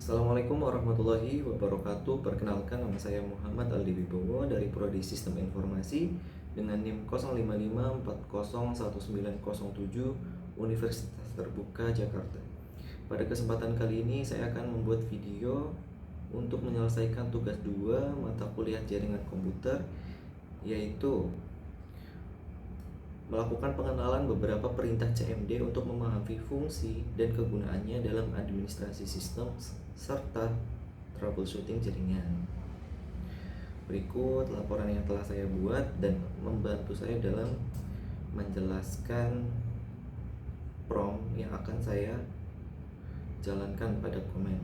Assalamualaikum warahmatullahi wabarakatuh. Perkenalkan, nama saya Muhammad Aldi Wibowo dari Prodi Sistem Informasi dengan NIM 0555401907 Universitas Terbuka Jakarta. Pada kesempatan kali ini saya akan membuat video untuk menyelesaikan tugas 2 mata kuliah jaringan komputer, yaitu melakukan pengenalan beberapa perintah CMD untuk memahami fungsi dan kegunaannya dalam administrasi sistem serta troubleshooting jaringan. Berikut laporan yang telah saya buat dan membantu saya dalam menjelaskan prompt yang akan saya jalankan pada komen.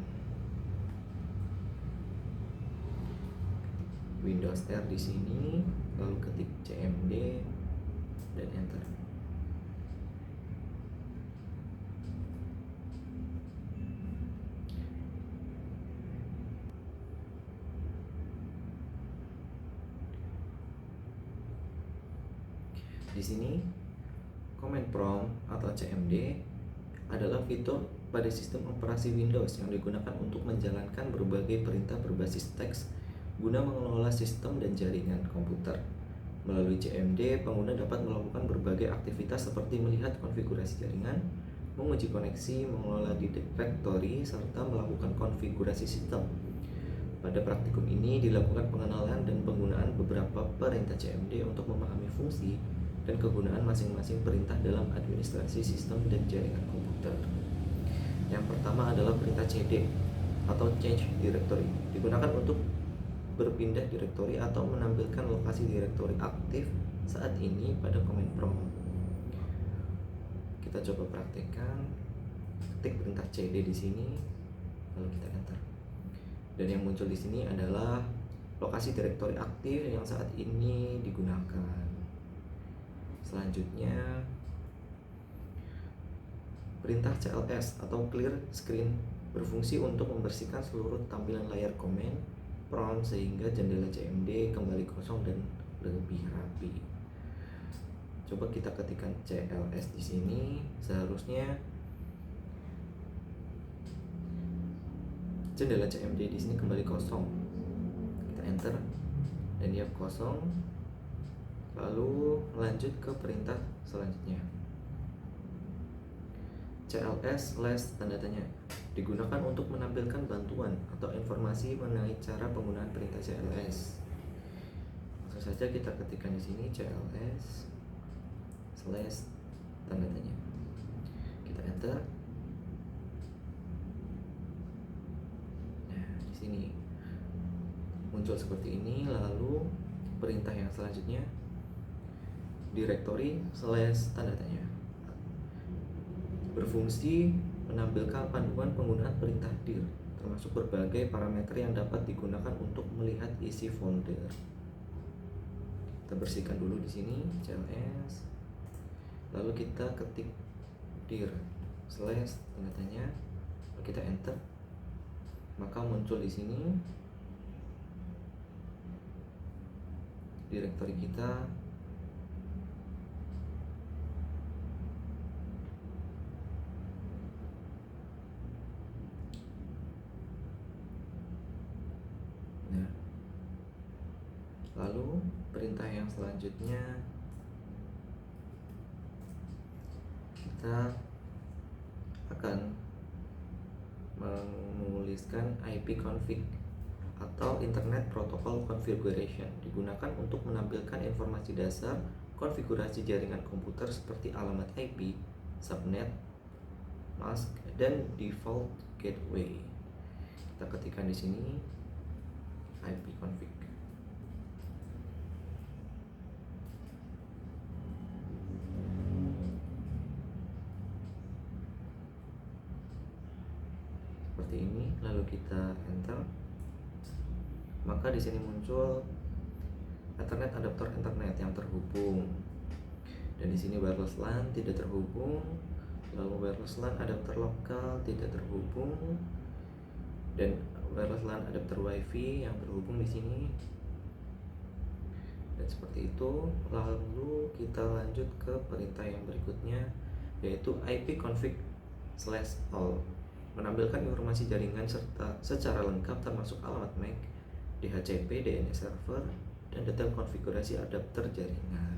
Windows R di sini, lalu ketik CMD dan enter. Di sini command prompt atau CMD adalah fitur pada sistem operasi Windows yang digunakan untuk menjalankan berbagai perintah berbasis teks guna mengelola sistem dan jaringan komputer. Melalui CMD, pengguna dapat melakukan berbagai aktivitas seperti melihat konfigurasi jaringan, menguji koneksi, mengelola directory, serta melakukan konfigurasi sistem. Pada praktikum ini dilakukan pengenalan dan penggunaan beberapa perintah CMD untuk memahami fungsi dan kegunaan masing-masing perintah dalam administrasi sistem dan jaringan komputer. Yang pertama adalah perintah CD atau change directory, digunakan untuk berpindah direktori atau menampilkan lokasi direktori aktif saat ini pada command prompt. Kita coba praktekkan. Ketik perintah CD di sini, lalu kita enter. Dan yang muncul di sini adalah lokasi direktori aktif yang saat ini digunakan. Selanjutnya, perintah CLS atau clear screen berfungsi untuk membersihkan seluruh tampilan layar komen prompt sehingga jendela CMD kembali kosong dan lebih rapi. Coba kita ketikkan CLS di sini, seharusnya jendela CMD di sini kembali kosong. Kita enter dan dia kosong. Lalu lanjut ke perintah selanjutnya. CLS tanda tanya digunakan untuk menampilkan bantuan atau informasi mengenai cara penggunaan perintah CLS. Langsung saja kita ketikkan di sini CLS tanda tanya. Kita enter. Nah, di sini muncul seperti ini. Lalu perintah yang selanjutnya directory tanda tanya berfungsi menampilkan panduan penggunaan perintah dir, termasuk berbagai parameter yang dapat digunakan untuk melihat isi folder. Kita bersihkan dulu di sini CLS, lalu kita ketik dir tanda tanya, lalu kita enter, maka muncul di sini direktori kita. Lalu perintah yang selanjutnya kita akan menuliskan ipconfig atau Internet Protocol Configuration, digunakan untuk menampilkan informasi dasar konfigurasi jaringan komputer seperti alamat IP, subnet, mask, dan default gateway. Kita ketikkan di sini ipconfig. Seperti ini, lalu kita enter. Maka di sini muncul Ethernet adaptor internet yang terhubung. Dan di sini wireless LAN tidak terhubung. Lalu wireless LAN adapter lokal tidak terhubung. Dan wireless LAN adapter WiFi yang terhubung di sini. Dan seperti itu. Lalu kita lanjut ke perintah yang berikutnya, yaitu ipconfig/all. menampilkan informasi jaringan serta secara lengkap termasuk alamat MAC, DHCP, DNS server, dan detail konfigurasi adapter jaringan.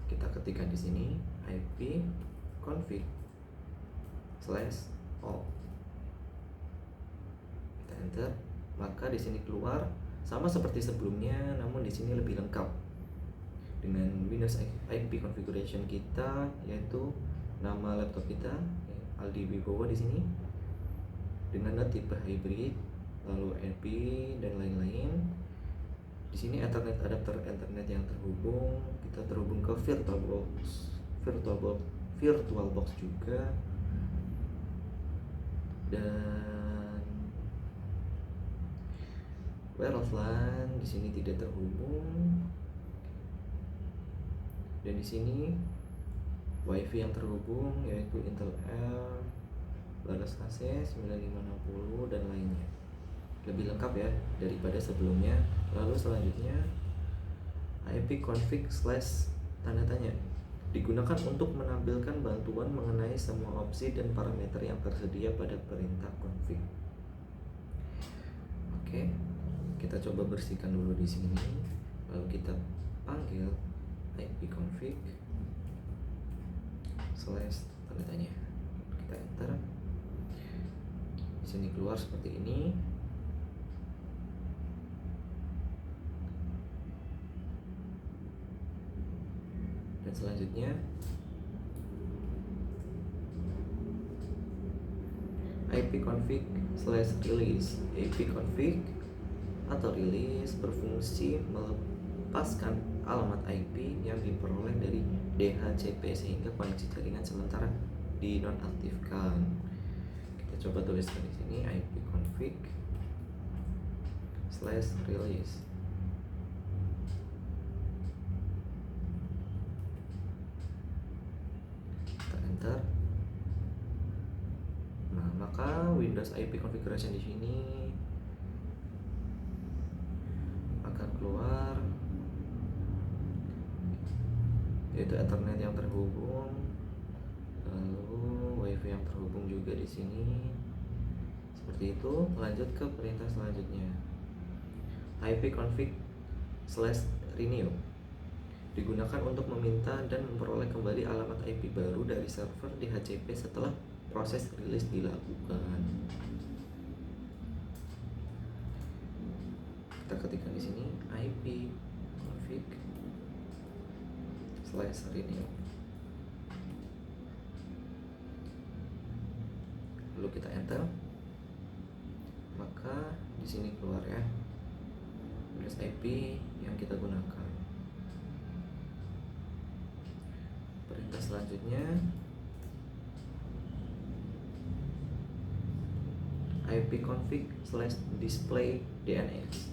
Kita ketikkan di sini IP config /all. Kita enter, maka di sini keluar sama seperti sebelumnya, namun di sini lebih lengkap dengan Windows IP configuration kita, yaitu nama laptop kita Aldi Wibowo di sini dengan tipe hybrid, lalu IP dan lain-lain. Di sini Ethernet adapter Ethernet yang terhubung, kita terhubung ke VirtualBox juga, dan wireless LAN di sini tidak terhubung, dan di sini WiFi yang terhubung yaitu Intel Air, balas AC 9560 dan lainnya. Lebih lengkap ya daripada sebelumnya. Lalu selanjutnya IP config /tanda tanya digunakan untuk menampilkan bantuan mengenai semua opsi dan parameter yang tersedia pada perintah config. Oke, kita coba bersihkan dulu di sini. Lalu kita panggil IP config /tanda tanya. Kita enter. Di sini keluar seperti ini. Dan selanjutnya IP config /release. IP config atau release berfungsi melepaskan alamat IP yang diperoleh dari DHCP sehingga koneksi jaringan sementara dinonaktifkan. Kita coba tuliskan di sini IP config /release. Kita enter. Nah, maka Windows IP configuration di sini akan keluar, yaitu Ethernet yang terhubung, lalu WiFi yang terhubung juga di sini. Seperti itu. Lanjut ke perintah selanjutnya. IP config /renew digunakan untuk meminta dan memperoleh kembali alamat IP baru dari server DHCP setelah proses rilis dilakukan. Kita ketikkan di sini IP config /renew. Lalu kita enter, maka di sini keluar ya Windows IP yang kita gunakan. Perintah selanjutnya IP config /display DNS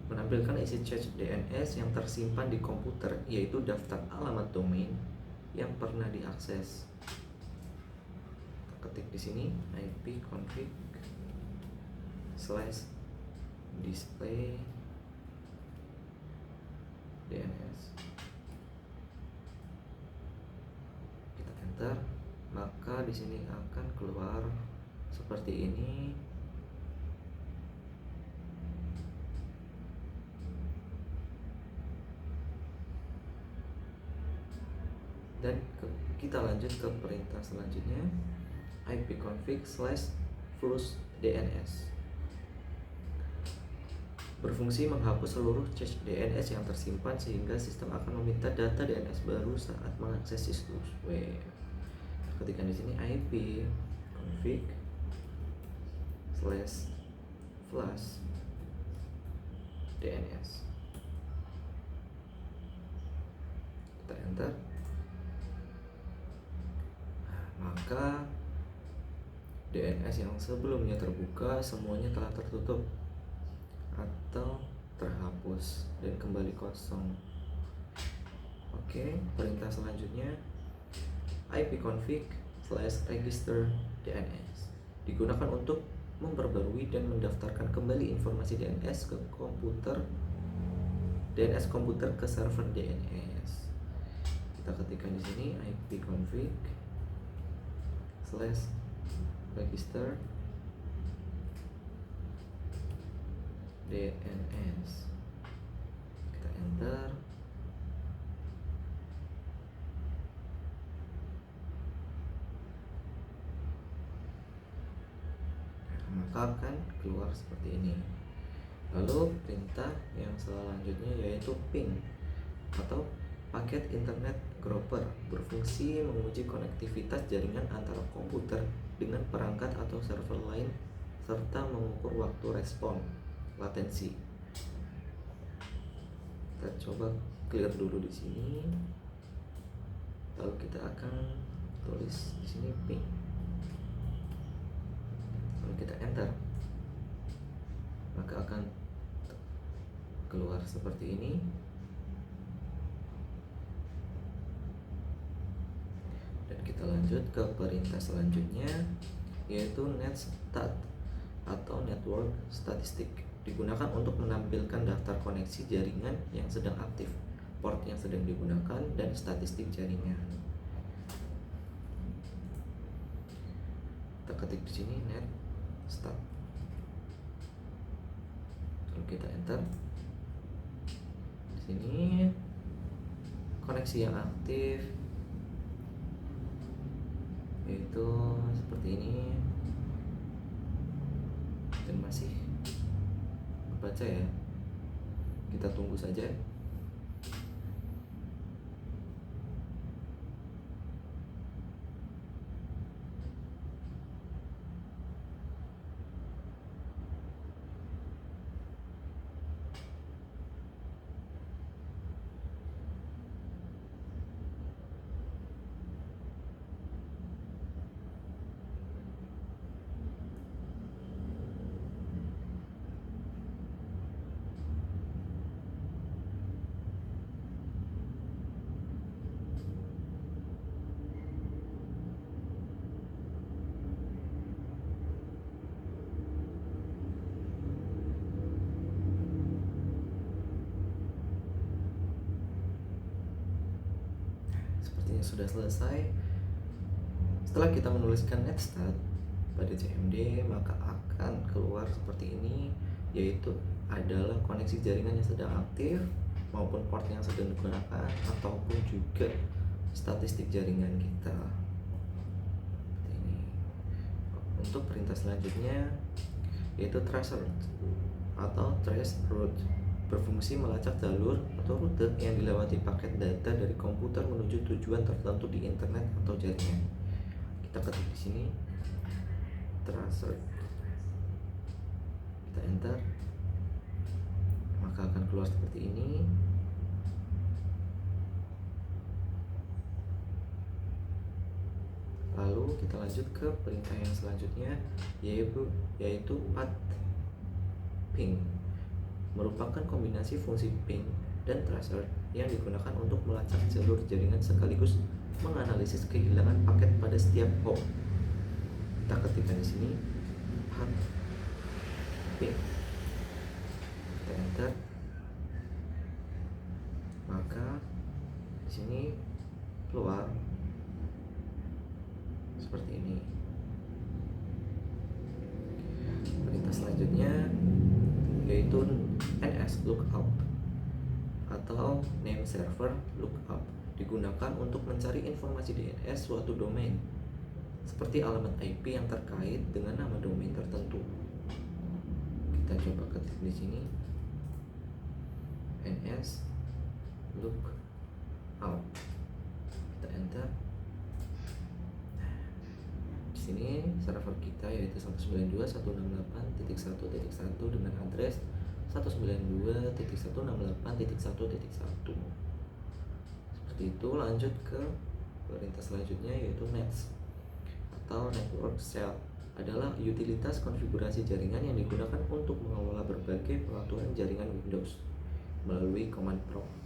menampilkan isi cache DNS yang tersimpan di komputer, yaitu daftar alamat domain yang pernah diakses. Kita ketik di sini IP config /display DNS. Kita enter, maka di sini akan keluar seperti ini. Dan kita lanjut ke perintah selanjutnya, IP config /flush DNS berfungsi menghapus seluruh cache DNS yang tersimpan sehingga sistem akan meminta data DNS baru saat mengakses situs web. Ketikkan di sini IP config /flush DNS. Kita enter. Nah, maka DNS yang sebelumnya terbuka semuanya telah tertutup atau terhapus dan kembali kosong. Oke, perintah selanjutnya IP config /register DNS digunakan untuk memperbarui dan mendaftarkan kembali informasi DNS ke komputer ke server DNS. Kita ketikkan di sini IP config /register DNS. Kita enter. Maka akan keluar seperti ini. Lalu perintah yang selanjutnya yaitu ping atau paket internet grouper, berfungsi menguji konektivitas jaringan antara komputer dengan perangkat atau server lain serta mengukur waktu respon latensi. Kita coba clear dulu di sini. Lalu kita akan tulis di sini ping. Lalu kita enter. Maka akan keluar seperti ini. Dan kita lanjut ke perintah selanjutnya yaitu netstat atau network statistic, digunakan untuk menampilkan daftar koneksi jaringan yang sedang aktif, port yang sedang digunakan, dan statistik jaringan. Kita ketik di sini netstat. Lalu kita enter. Di sini koneksi yang aktif yaitu seperti ini, dan masih baca ya. Kita tunggu saja. Sepertinya sudah selesai. Setelah kita menuliskan netstat pada CMD, maka akan keluar seperti ini, yaitu adalah koneksi jaringan yang sedang aktif maupun port yang sedang digunakan, ataupun juga statistik jaringan kita. Seperti ini. Untuk perintah selanjutnya yaitu trace route, berfungsi melacak jalur atau rute yang dilewati paket data dari komputer menuju tujuan tertentu di internet atau jaringan. Kita ketik di sini trace route. Kita enter. Maka akan keluar seperti ini. Lalu kita lanjut ke perintah yang selanjutnya yaitu path ping, merupakan kombinasi fungsi ping dan tracer yang digunakan untuk melacak jalur jaringan sekaligus menganalisis kehilangan paket pada setiap hop. Kita ketikkan di sini path ping. Kita enter. Maka di sini keluar seperti ini. Perintah selanjutnya yaitu NS lookup atau name server lookup, digunakan untuk mencari informasi DNS suatu domain seperti alamat IP yang terkait dengan nama domain tertentu. Kita coba ketik di sini NS lookup. Kita enter. Di sini server kita yaitu 192.168.1.1 dengan address 192.168.1.1. Seperti itu. Lanjut ke perintah selanjutnya yaitu nets atau network shell, adalah utilitas konfigurasi jaringan yang digunakan untuk mengelola berbagai pengaturan jaringan Windows melalui command prompt.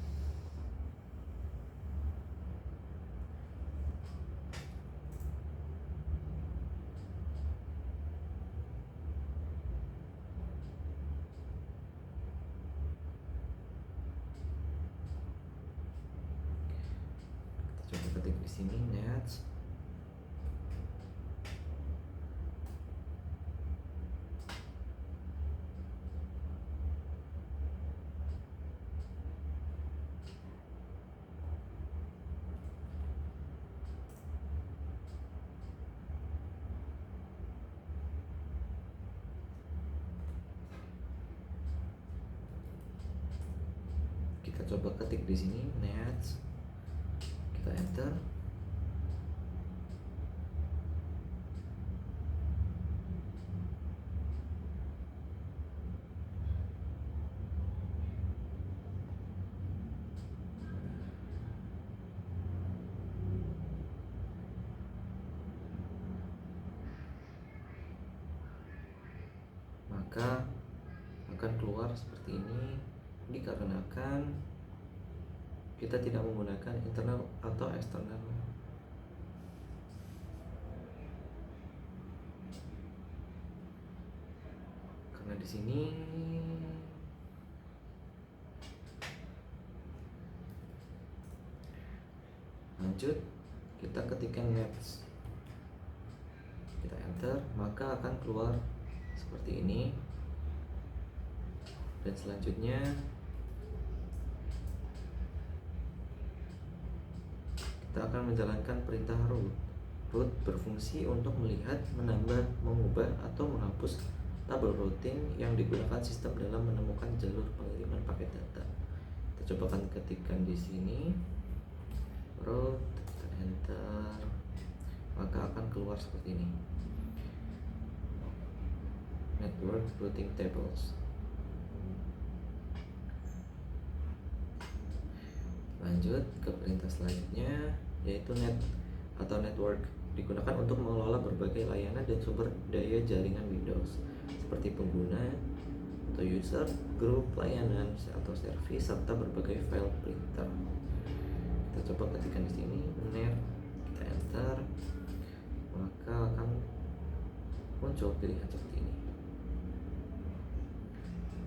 Coba ketik di sini nets Kita coba ketik di sini net, kita enter. Maka akan keluar seperti ini dikarenakan kita tidak menggunakan internal atau eksternal. Karena di sini lanjut, kita ketikkan maps, kita enter, maka akan keluar seperti ini. Dan selanjutnya kita akan menjalankan perintah root. Root berfungsi untuk melihat, menambah, mengubah, atau menghapus tabel routing yang digunakan sistem dalam menemukan jalur pengiriman paket data. Kita coba akan ketikkan di sini root, kita enter, maka akan keluar seperti ini, network routing tables. Lanjut ke perintah selanjutnya, yaitu net atau network, digunakan untuk mengelola berbagai layanan dan sumber daya jaringan Windows seperti pengguna atau user, grup, layanan atau service, serta berbagai file printer. Kita coba ketikkan di sini net, kita enter, maka akan muncul pilihan seperti ini.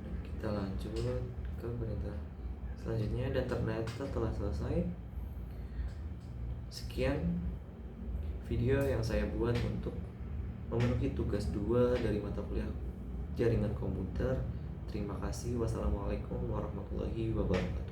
Dan kita lanjut ke perintah selanjutnya, dan ternyata telah selesai. Sekian video yang saya buat untuk memenuhi tugas 2 dari mata kuliah jaringan komputer. Terima kasih. Wassalamualaikum warahmatullahi wabarakatuh.